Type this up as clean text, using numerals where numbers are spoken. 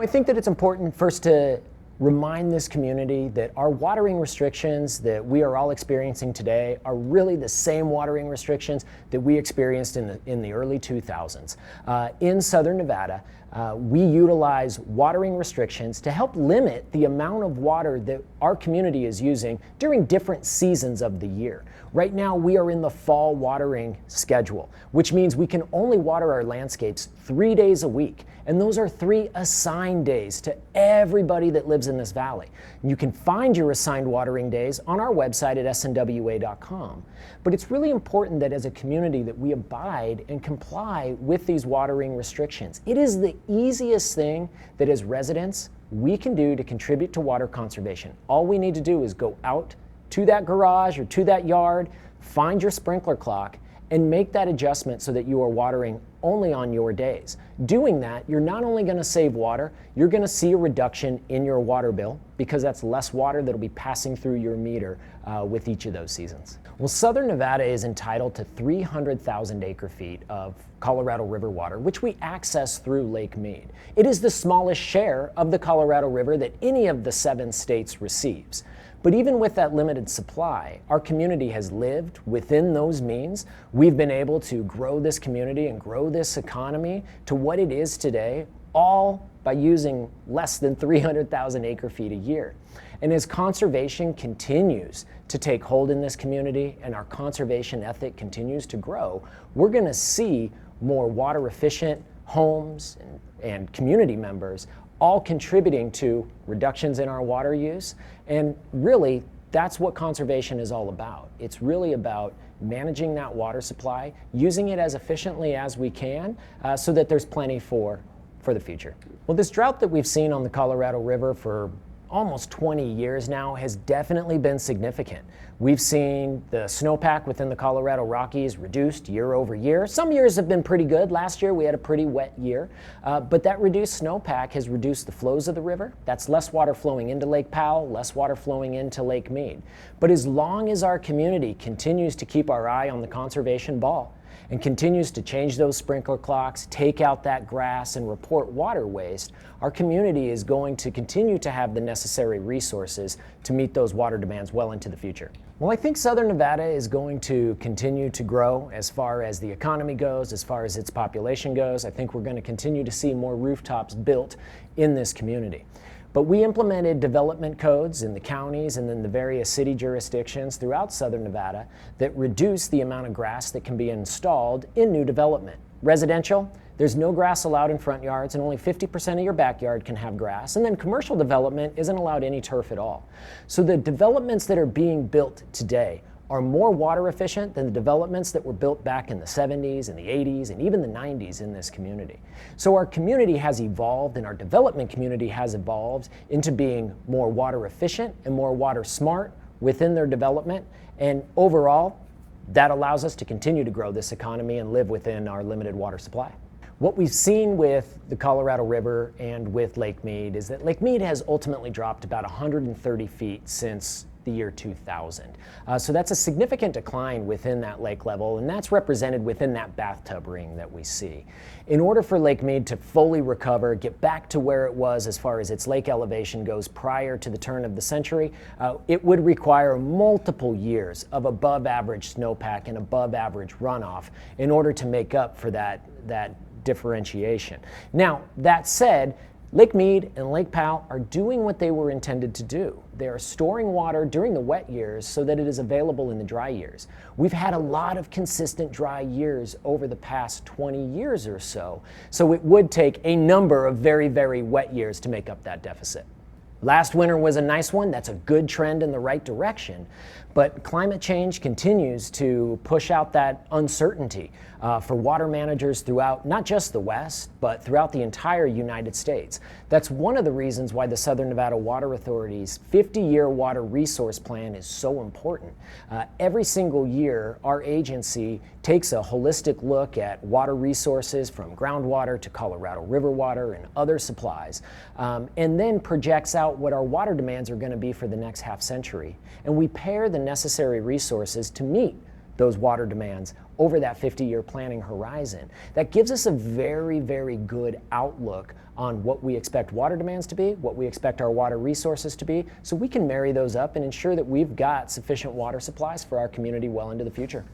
I think that it's important first to remind this community that our watering restrictions that we are all experiencing today are really the same watering restrictions that we experienced in the early 2000s. In Southern Nevada, we utilize watering restrictions to help limit the amount of water that our community is using during different seasons of the year. Right now, we are in the fall watering schedule, which means we can only water our landscapes 3 days a week. And those are 3 assigned days to everybody that lives in this valley. You can find your assigned watering days on our website at snwa.com. But it's really important that as a community that we abide and comply with these watering restrictions. It is the easiest thing that as residents we can do to contribute to water conservation. All we need to do is go out to that garage or to that yard, find your sprinkler clock, and make that adjustment so that you are watering only on your days. Doing that, you're not only going to save water, you're going to see a reduction in your water bill because that's less water that'll be passing through your meter with each of those seasons. Well, Southern Nevada is entitled to 300,000 acre-feet of Colorado River water, which we access through Lake Mead. It is the smallest share of the Colorado River that any of the 7 states receives. But even with that limited supply, our community has lived within those means. We've been able to grow this community and grow this economy to what it is today, all by using less than 300,000 acre-feet a year. And as conservation continues to take hold in this community and our conservation ethic continues to grow, we're going to see more water efficient homes and community members all contributing to reductions in our water use. And really, that's what conservation is all about. It's really about managing that water supply, using it as efficiently as we can so that there's plenty for the future. Well, this drought that we've seen on the Colorado River for almost 20 years now has definitely been significant. We've seen the snowpack within the Colorado Rockies reduced year over year. Some years have been pretty good. Last year we had a pretty wet year, but that reduced snowpack has reduced the flows of the river. That's less water flowing into Lake Powell, less water flowing into Lake Mead. But as long as our community continues to keep our eye on the conservation ball, and continues to change those sprinkler clocks, take out that grass, and report water waste, our community is going to continue to have the necessary resources to meet those water demands well into the future. Well, I think Southern Nevada is going to continue to grow as far as the economy goes, as far as its population goes. I think we're going to continue to see more rooftops built in this community. But we implemented development codes in the counties and then the various city jurisdictions throughout Southern Nevada that reduce the amount of grass that can be installed in new development. Residential, there's no grass allowed in front yards and only 50% of your backyard can have grass. And then commercial development isn't allowed any turf at all. So the developments that are being built today are more water efficient than the developments that were built back in the 70s and the 80s and even the 90s in this community. So our community has evolved and our development community has evolved into being more water efficient and more water smart within their development. And overall, that allows us to continue to grow this economy and live within our limited water supply. What we've seen with the Colorado River and with Lake Mead is that Lake Mead has ultimately dropped about 130 feet since the year 2000. So that's a significant decline within that lake level, and that's represented within that bathtub ring that we see. In order for Lake Mead to fully recover, get back to where it was as far as its lake elevation goes prior to the turn of the century, it would require multiple years of above average snowpack and above average runoff in order to make up for that differentiation. Now, that said, Lake Mead and Lake Powell are doing what they were intended to do. They are storing water during the wet years so that it is available in the dry years. We've had a lot of consistent dry years over the past 20 years or so, so it would take a number of very, very wet years to make up that deficit. Last winter was a nice one. That's a good trend in the right direction. But climate change continues to push out that uncertainty for water managers throughout not just the West, but throughout the entire United States. That's one of the reasons why the Southern Nevada Water Authority's 50-year water resource plan is so important. Every single year, our agency takes a holistic look at water resources from groundwater to Colorado River water and other supplies, and then projects out what our water demands are going to be for the next half century. And we pair the necessary resources to meet those water demands over that 50-year planning horizon. That gives us a very, very good outlook on what we expect water demands to be, what we expect our water resources to be, so we can marry those up and ensure that we've got sufficient water supplies for our community well into the future.